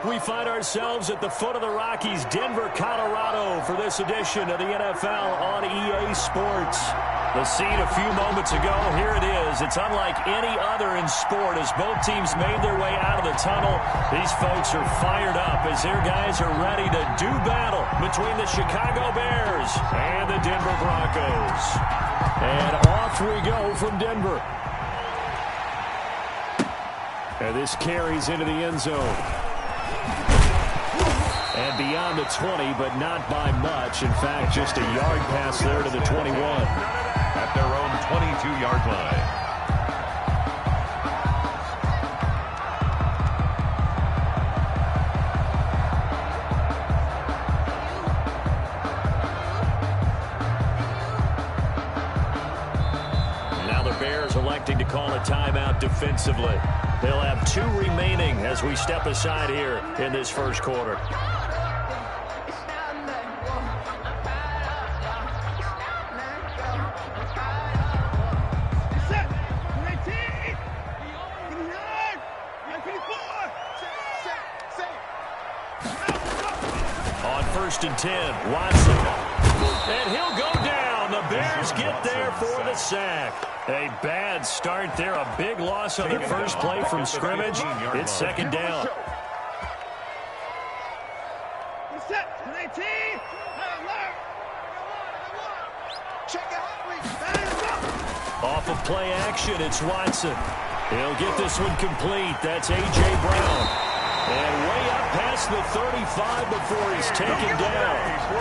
We find ourselves at the foot of the Rockies, Denver, Colorado, for this edition of the NFL on EA Sports. The scene a few moments ago, here it is. It's unlike any other in sport as both teams made their way out of the tunnel. These folks are fired up as their guys are ready to do battle between the Chicago Bears and the Denver Broncos. And off we go from Denver. And this carries into the end zone. And beyond the 20, but not by much. In fact, just a yard pass there to the 21. At their own 22-yard line. Now the Bears electing to call a timeout defensively. They'll have 2 remaining as we step aside here in this first quarter. On 1st and 10, Watson. And he'll go down. The Bears get there for the sack. A bad start there. A big loss on the first play from scrimmage. It's 2nd down. Off of play action, it's Watson. He'll get this one complete. That's A.J. Brown. And way up past the 35 before he's taken down.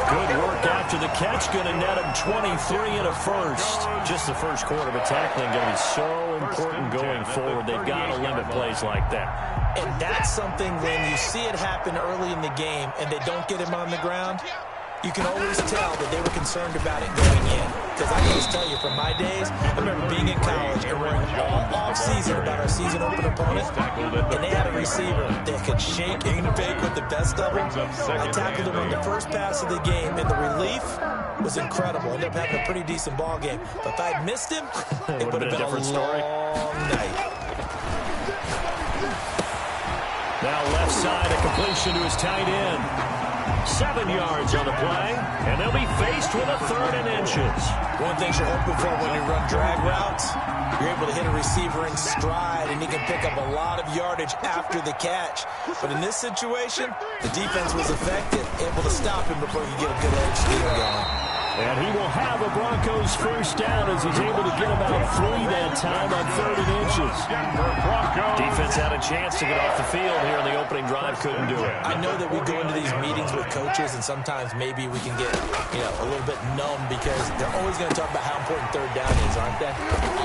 Good work after the catch. Going to net him 23 and a first. Just the first quarter, but tackling going to be so important going forward. They've got to limit plays like that. And that's something when you see it happen early in the game and they don't get him on the ground, you can always tell that they were concerned about it going in. Because I can just tell you from my days, I remember being in college and worrying all off-season about our season open opponent, and they had a receiver that could shake and bake with the best of them. I tackled him on the first pass of the game, and the relief was incredible. Ended up having a pretty decent ball game. But if I had missed him, it would have been a different story. Long night. Now left side, a completion to his tight end. 7 yards on the play, and they'll be faced with a 3rd and inches. One thing you're hoping for when you run drag routes, you're able to hit a receiver in stride, and he can pick up a lot of yardage after the catch. But in this situation, the defense was effective, able to stop him before he get a good edge steal going. And he will have a Broncos first down as he's able to get about 3 that time on 3rd and inches. Defense had a chance to get off the field here in the opening drive, couldn't do it. I know that we go into these meetings with coaches, and sometimes maybe we can get, a little bit numb because they're always going to talk about how important 3rd down is, aren't they?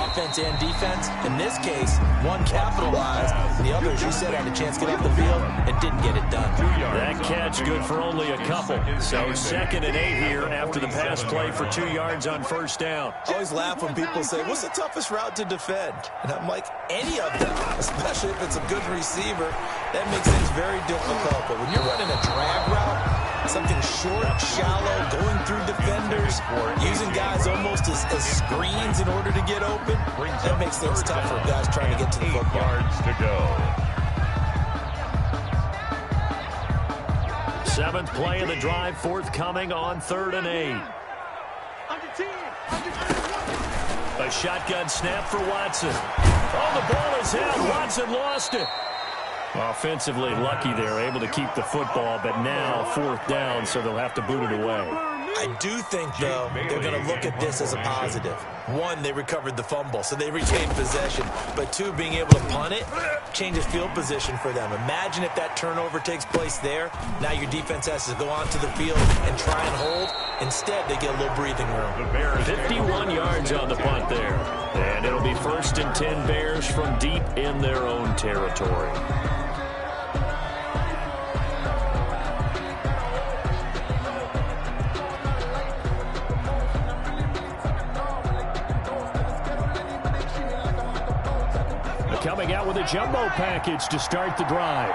Offense and defense. In this case, one capitalized, and the other, as you said, had a chance to get off the field and didn't get it done. That catch good for only a couple. So 2nd and 8 here after the pass play for 2 yards on first down. I always laugh when people say, what's the toughest route to defend? And I'm like, any of them, especially if it's a good receiver. That makes things very difficult. But when you're running a drag route, something short, shallow, going through defenders, using guys almost as screens in order to get open, that makes things tough for guys trying to get to the football. 8 yards to go. 7th play of the drive, forthcoming on 3rd and 8. A shotgun snap for Watson. Oh, the ball is out. Watson lost it. Offensively lucky there, able to keep the football, but now 4th down, so they'll have to boot it away. I do think, though, they're going to look at this as a positive. 1, they recovered the fumble, so they retained possession. But 2, being able to punt it changes field position for them. Imagine if that turnover takes place there. Now your defense has to go onto the field and try and hold. Instead, they get a little breathing room. 51 yards on the punt there. And it'll be 1st and 10 Bears from deep in their own territory. Coming out with a jumbo package to start the drive.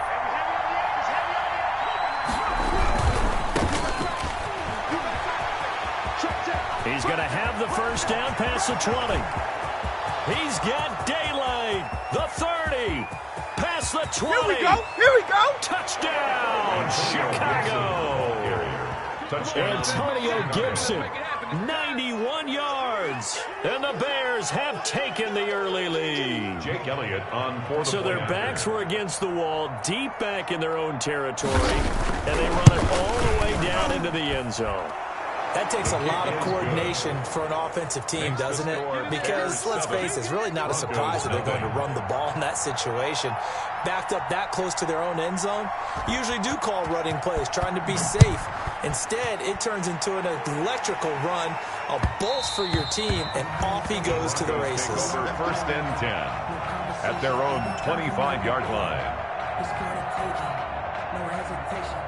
He's going to have the first down past the 20. He's got daylight. The 30. past the 20. Here we go. Here we go. Touchdown, Chicago. Antonio Gibson, 91 yards. And the Bears have taken the early lead. Jake Elliott on for the So their point backs after. were against the wall, deep back in their own territory, and they run it all the way down into the end zone. That takes a lot of coordination for an offensive team, doesn't it? Because, let's face it, it's really not a surprise that they're going to run the ball in that situation. Backed up that close to their own end zone, usually do call running plays, trying to be safe. Instead, it turns into an electrical run, a bolt for your team, and off he goes to the races. Over 1st and 10 at their own 25-yard line. It's for the taking. No hesitation.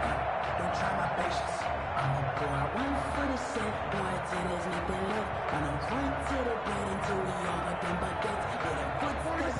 Don't try my patience. I'ma pour out one for the set, boy, till there's nothing left. When I'm point to the bed until we all nothing but death.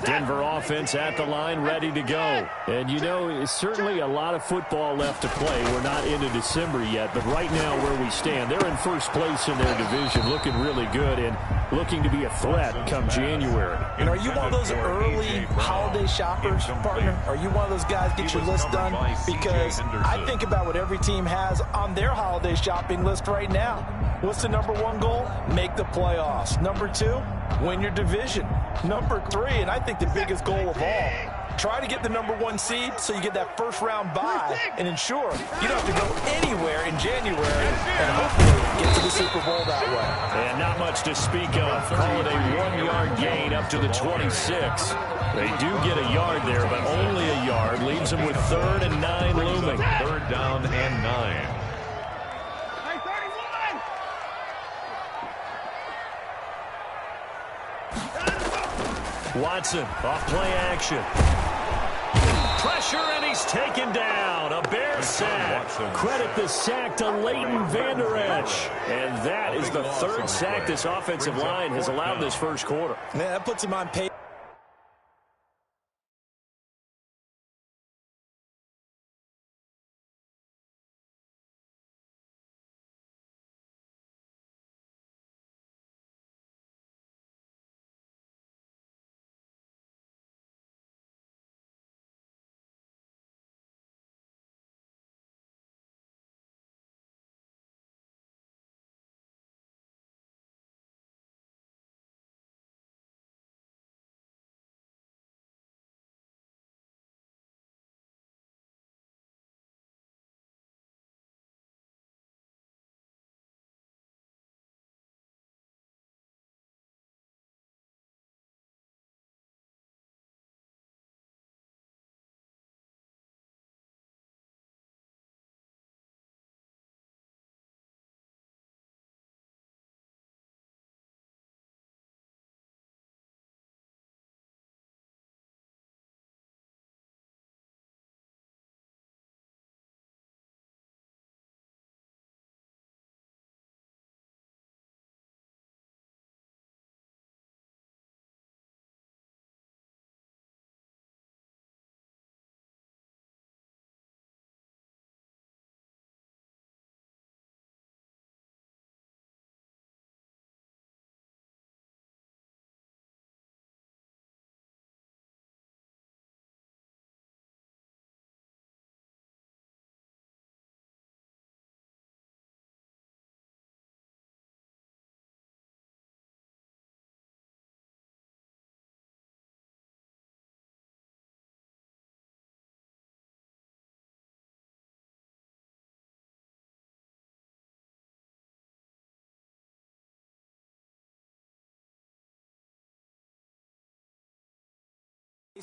Denver offense at the line, ready to go. And, you know, it's certainly a lot of football left to play. We're not into December yet, but right now where we stand, they're in first place in their division, looking really good and looking to be a threat come January. And are you one of those early holiday shoppers, partner? Are you one of those guys get your list done? Because I think about what every team has on their holiday shopping list right now. What's the number one goal? Make the playoffs. Number two, win your division. Number three, and I think the biggest goal of all, try to get the number one seed so you get that first round bye and ensure you don't have to go anywhere in January and hopefully get to the Super Bowl that way. And not much to speak of. Call it a 1-yard gain up to the 26. They do get a yard there, but only a yard. Leaves them with 3rd and 9 looming. 3rd down and 9. Watson, off play action. Pressure, and he's taken down. A Bear sack. Credit the sack to Leighton Vander Esch. And that is the 3rd sack this offensive line has allowed this first quarter. Man, that puts him on pace.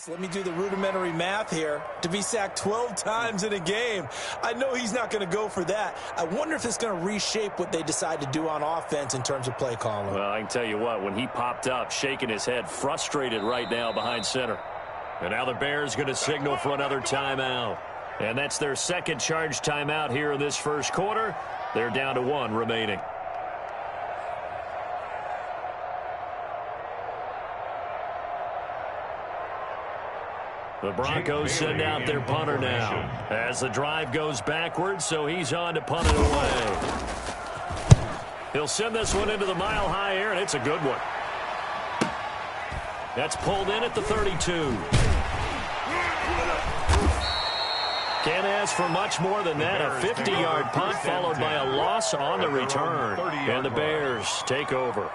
Let me do the rudimentary math here. To be sacked 12 times in a game, I know he's not going to go for that. I wonder if it's going to reshape what they decide to do on offense in terms of play calling. Well, I can tell you what, when he popped up, shaking his head, frustrated right now behind center. And now the Bears going to signal for another timeout. And that's their second charge timeout here in this first quarter. They're down to 1 remaining. The Broncos send out their punter now as the drive goes backwards, so he's on to punt it away. He'll send this one into the mile-high air, and it's a good one. That's pulled in at the 32. Can't ask for much more than that. A 50-yard punt followed by a loss on the return. And the Bears take over.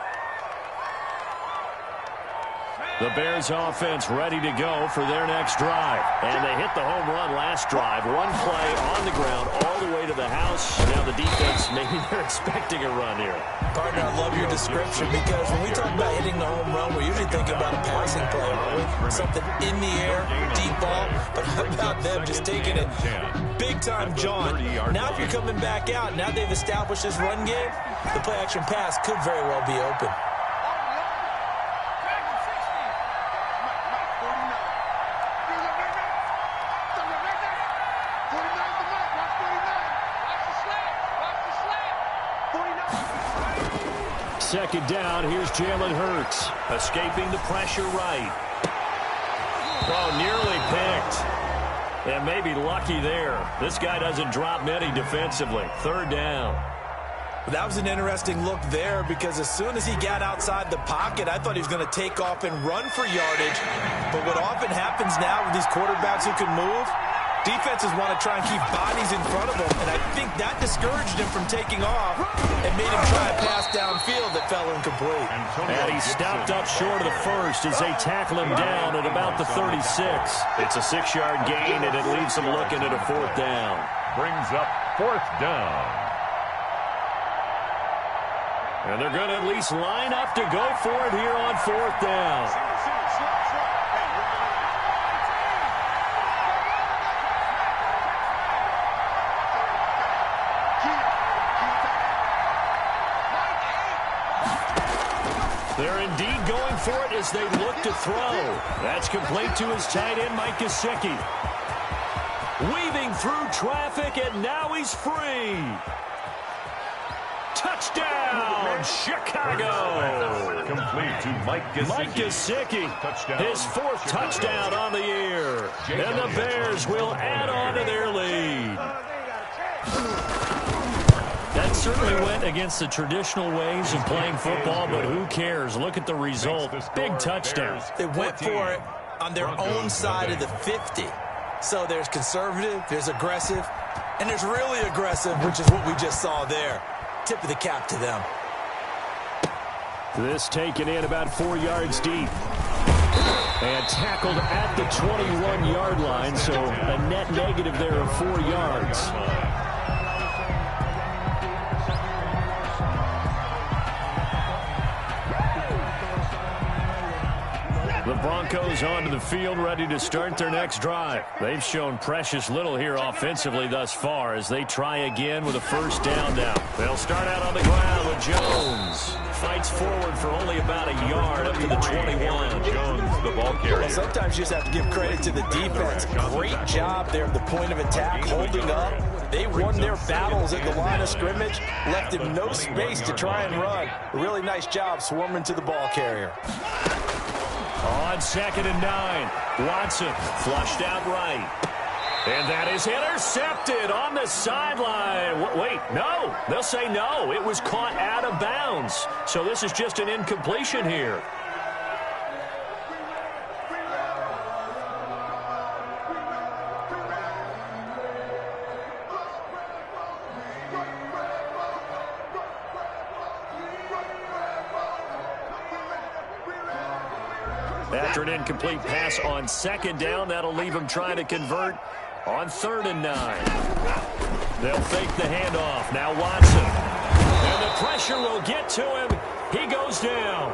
The Bears offense ready to go for their next drive. And they hit the home run last drive. One play on the ground all the way to the house. Now the defense, maybe they're expecting a run here. Partner, I love your description because when we talk about hitting the home run, we're usually thinking about a passing play, aren't we? Something in the air, deep ball. But how about them just taking it big time, John? Now if you're coming back out, now they've established this run game, the play-action pass could very well be open. Second down, here's Jalen Hurts. Escaping the pressure right. Oh, nearly picked. And maybe lucky there. This guy doesn't drop many defensively. Third down. That was an interesting look there because as soon as he got outside the pocket, I thought he was going to take off and run for yardage. But what often happens now with these quarterbacks who can move, defenses want to try and keep bodies in front of them, and I think that discouraged him from taking off and made him try a pass downfield that fell incomplete. And he stopped up short of the first as they tackle him down at about the 36. It's a 6-yard gain, and it leaves him looking at a fourth down. Brings up fourth down. And they're going to at least line up to go for it here on fourth down. They're indeed going for it as they look to throw. That's complete to his tight end, Mike Gesicki. Weaving through traffic, and now he's free. Touchdown, Chicago. Complete to Mike Gesicki. Mike Gesicki, his fourth touchdown on the year. And the Bears will add on to their lead. That certainly went against the traditional ways of playing football, but who cares? Look at the result. Big touchdown. They went for it on their own side of the 50. So there's conservative, there's aggressive, and there's really aggressive, which is what we just saw there. Tip of the cap to them. This taken in about 4 yards deep. And tackled at the 21-yard line, so a net negative there of 4 yards. The Broncos onto the field, ready to start their next drive. They've shown precious little here offensively thus far as they try again with a first down now. They'll start out on the ground with Jones. Fights forward for only about a yard up to the 21. Jones, the ball carrier. Well, sometimes you just have to give credit to the defense. Great job there at the point of attack, holding up. They won their battles at the line of scrimmage, left him no space to try and run. A really nice job swarming to the ball carrier. On 2nd and 9, Watson flushed out right. And that is intercepted on the sideline. Wait, no. They'll say no. It was caught out of bounds. So this is just an incompletion here. After an incomplete pass on 2nd down, that'll leave him trying to convert on 3rd and 9. They'll fake the handoff. Now Watson. And the pressure will get to him. He goes down.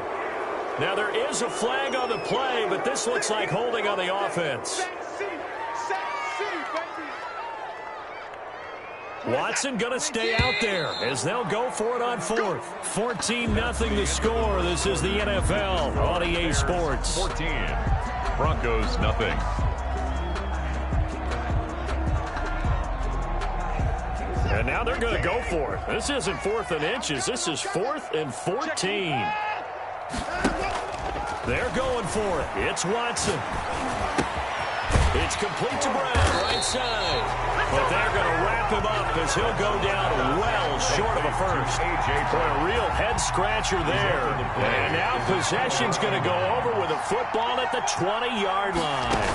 Now there is a flag on the play, but this looks like holding on the offense. Watson going to stay out there as they'll go for it on 4th. 14-0 the score. This is the NFL on EA Sports. 14. Broncos nothing. And now they're going to go for it. This isn't 4th and inches. This is 4th and 14. They're going for it. It's Watson. It's complete to Brown, right side. But they're going to wrap him up as he'll go down well short of a first. A real head-scratcher there. And now possession's going to go over with a football at the 20-yard line.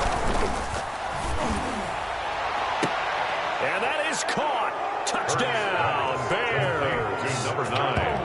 And that is caught. Touchdown, Bears. Number 9.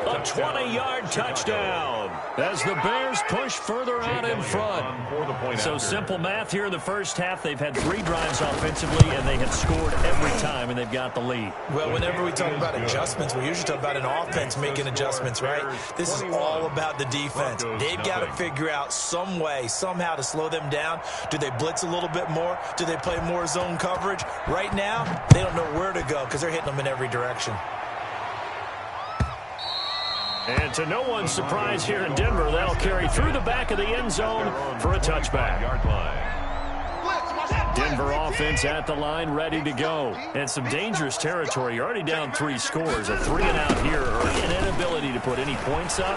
A 20-yard touchdown as the Bears push further out in front. So simple math here in the first half. They've had 3 drives offensively, and they have scored every time, and they've got the lead. Well, whenever we talk about adjustments, we usually talk about an offense making adjustments, right? This is all about the defense. They've got to figure out some way, somehow to slow them down. Do they blitz a little bit more? Do they play more zone coverage? Right now, they don't know where to go because they're hitting them in every direction. And to no one's surprise here in Denver, that'll carry through the back of the end zone for a touchback. Denver offense at the line, ready to go. And some dangerous territory. You're already down 3 scores. A 3-and-out here, or an inability to put any points up.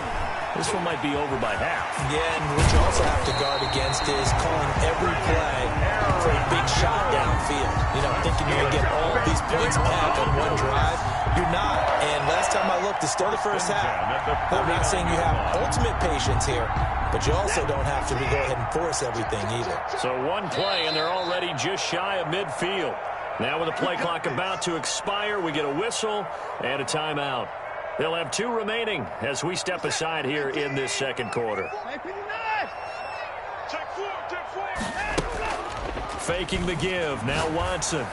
This one might be over by half. Yeah, and what you also have to guard against is calling every play for a big shot downfield. You know, thinking you're going to get all of these points back on one drive. You're not. And last time I looked, it's still the first half. I'm not saying you have ultimate patience here, but you also don't have to go ahead and force everything either. So one play, and they're already just shy of midfield. Now with the play clock about to expire, we get a whistle and a timeout. They'll have 2 remaining as we step aside here in this second quarter. Faking the give. Now Watson.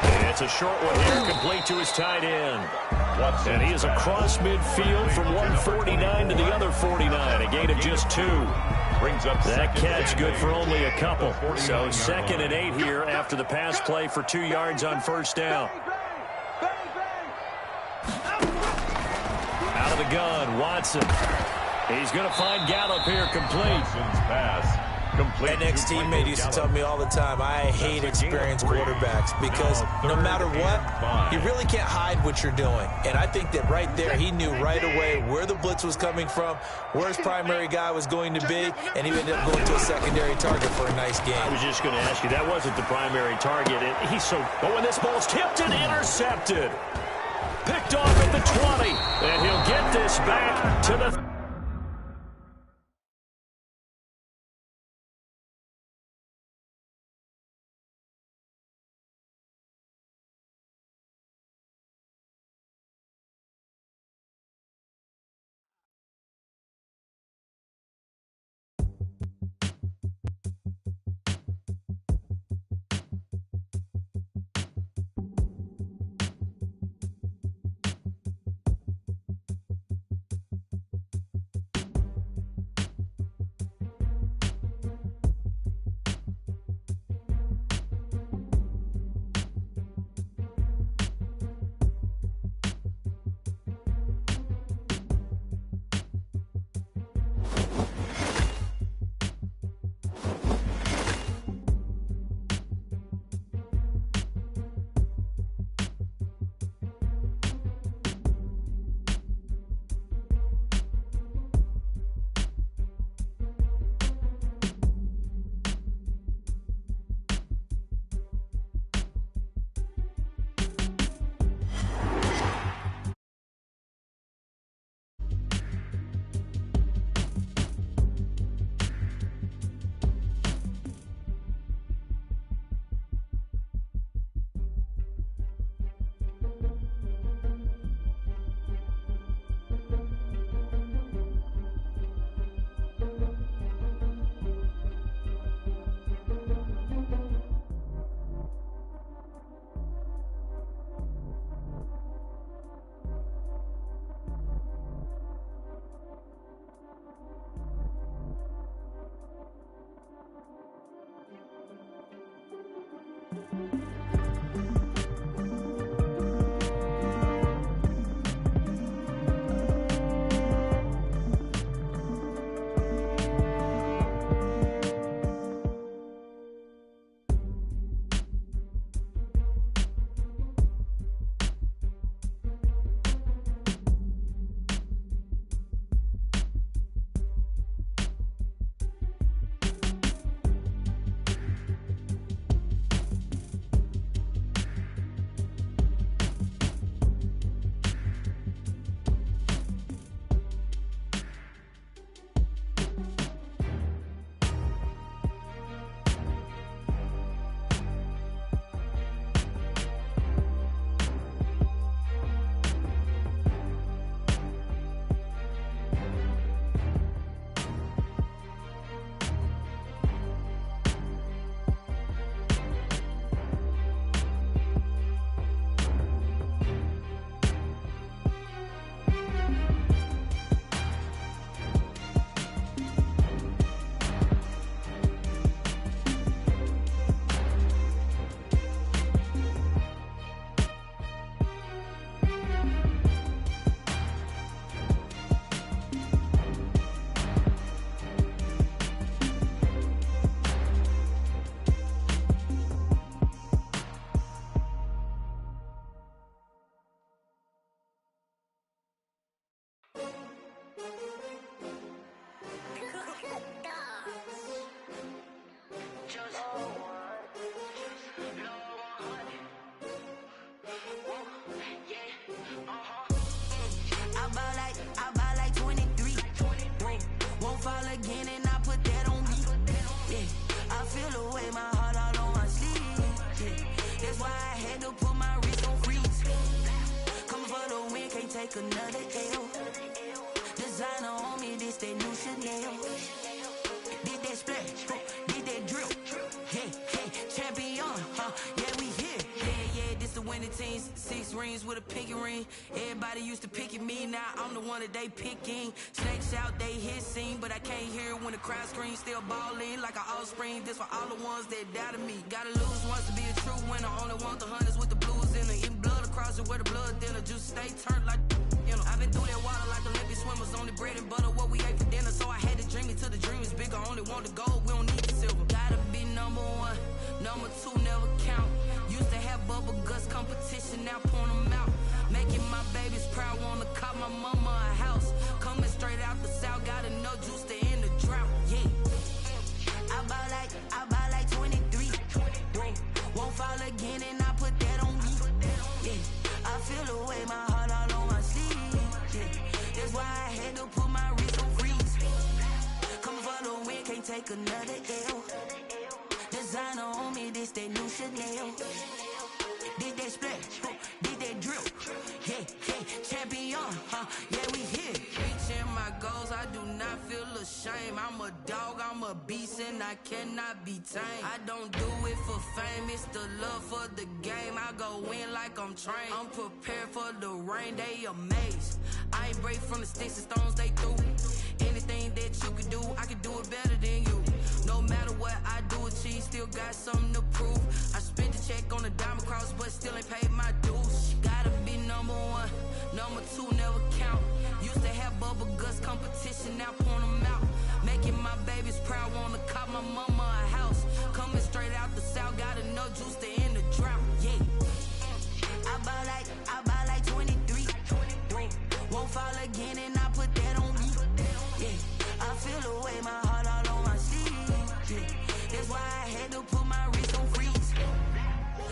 And it's a short one here, complete to his tight end. And he is across midfield from 149 to the other 49, a gain of just 2. That catch good for only a couple. So 2nd and 8 here after the pass play for 2 yards on first down. Out of the gun, Watson. He's going to find Gallup here, complete. That next teammate used to tell me all the time, I hate experienced quarterbacks because no matter what, you really can't hide what you're doing. And I think that right there, he knew right away where the blitz was coming from, where his primary guy was going to be, and he ended up going to a secondary target for a nice game. I was just going to ask you, that wasn't the primary target. But when this ball's tipped and intercepted, picked off at the 20, and he'll get this back to the take another L. Designer on me, this that new Chanel. Did that splash, did that drill. Yeah, champion, yeah, we here. Yeah, this the winning team. 6 rings with a pinky ring. Everybody used to pick at me, now I'm the one that they picking. Snakes out, they hit scene, but I can't hear when the crowd screams. Still balling like an offspring. This for all the ones that doubted me. Gotta lose once to be a true winner. Only want the hunters with the blues in it. Eating blood across it where the blood thinner. Just stay turned like, you know. I've been through that water like Olympic swimmers. Only bread and butter, what we ate for dinner. So I had to dream it till the dream is bigger. Only want the gold, we don't need the silver. Gotta be number 1, number 2 never count. Used to have bubble guts competition, now point them out. Making my babies proud, wanna cop my mama a house. Coming straight out the south, got enough juice to end the drought. Yeah, I buy like 23. Won't fall again, and I put that on me. Yeah, I feel the way, my heart all on my sleeve. Yeah, that's why I had to put my wrist on freeze. Coming for the win, can't take another L. Designer on me, this that new Chanel. Did that splash, did that drill. Yeah, champion, yeah, we here. Reaching my goals, I do not feel ashamed. I'm a dog, I'm a beast, and I cannot be tamed. I don't do it for fame, it's the love for the game. I go in like I'm trained. I'm prepared for the rain, they amazed. I ain't break from the sticks and stones they threw. Anything that you could do, I could do it better than you. No matter what I do, achieve, still got something to prove. I spent the check on the diamond cross, but still ain't paid my dues. Gotta be number 1, number 2 never count. Used to have bubble guts competition, now point them out. Making my babies proud, wanna cop my mama a house. Coming straight out the south, got enough juice to end the drought. Yeah, I buy like 23. Won't fall again, and I put that on me. Yeah, I feel the way, my heart all on my sleeve. Yeah, that's why I had to put my wrist on freeze.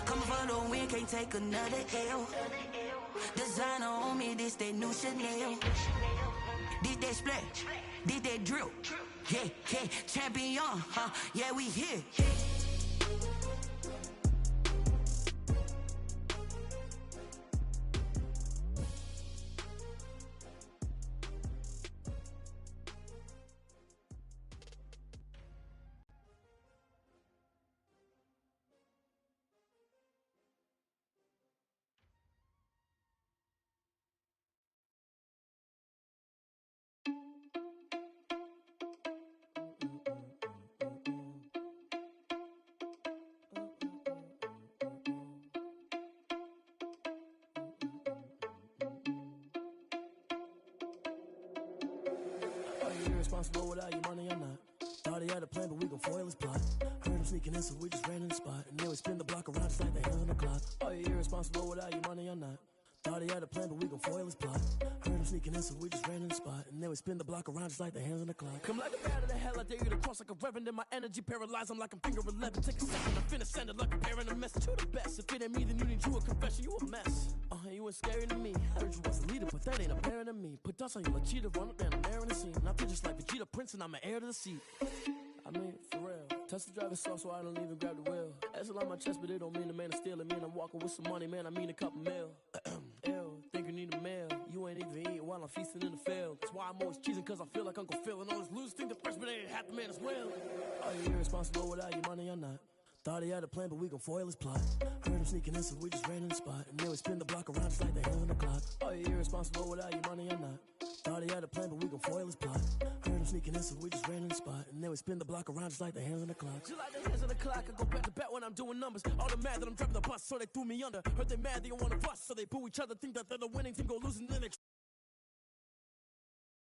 Coming for the win, can't take another L. Designer on me, this that new Chanel. Did that splash, did that drill. Yeah, champion, yeah, we here. Irresponsible without your money or not. Thought he had a plan, but we gon' foil his plot. Heard him sneaking in, so we just ran in the spot. And then we spin the block around just like the hands on the clock. Are you irresponsible without your money or not? Thought he had a plan, but we gon' foil his plot. Heard him sneaking in, so we just ran in the spot. And then we spin the block around just like the hands on the clock. Come like a bat of the hell, I dare you to cross like a reverend. And my energy paralyzed, I'm like I'm finger 11. Take a second to finish, send it like a parent, a message. You the best, if it ain't me, then you need you a confession. You a mess, you ain't scary to me. Heard you was a leader, but that ain't apparent to me. Put dust on you like cheetah, run up and I'm airing the scene. And I feel just like Vegeta Prince, and I'm an heir to the seat. I mean, for real. Touch the driver's soft, so I don't even grab the wheel. That's on my chest, but it don't mean the man is stealing. Mean I'm walking with some money, man, I mean a couple mil. Ew, think you need a meal. You ain't even eating while I'm feasting in the field. That's why I'm always cheesing, cause I feel like Uncle Phil. And all those losers think the freshman ain't half the man as well. Are you irresponsible without your money or not? Thought he had a plan, but we gon' foil his plot. Heard him sneaking in, so we just ran in the spot. And then we spin the block around just like the hands on the clock. Are you irresponsible without your money or not? Thought he had a plan, but we gon' foil his plot. Heard him sneaking in, so we just ran in the spot. And then we spin the block around just like the hands on the clock. Just like the hands on the clock, I go back to back when I'm doing numbers. All the mad that I'm driving the bus, so they threw me under. Heard they mad, they don't wanna bust, so they boo each other. Think that they're the winning team, go losing, then they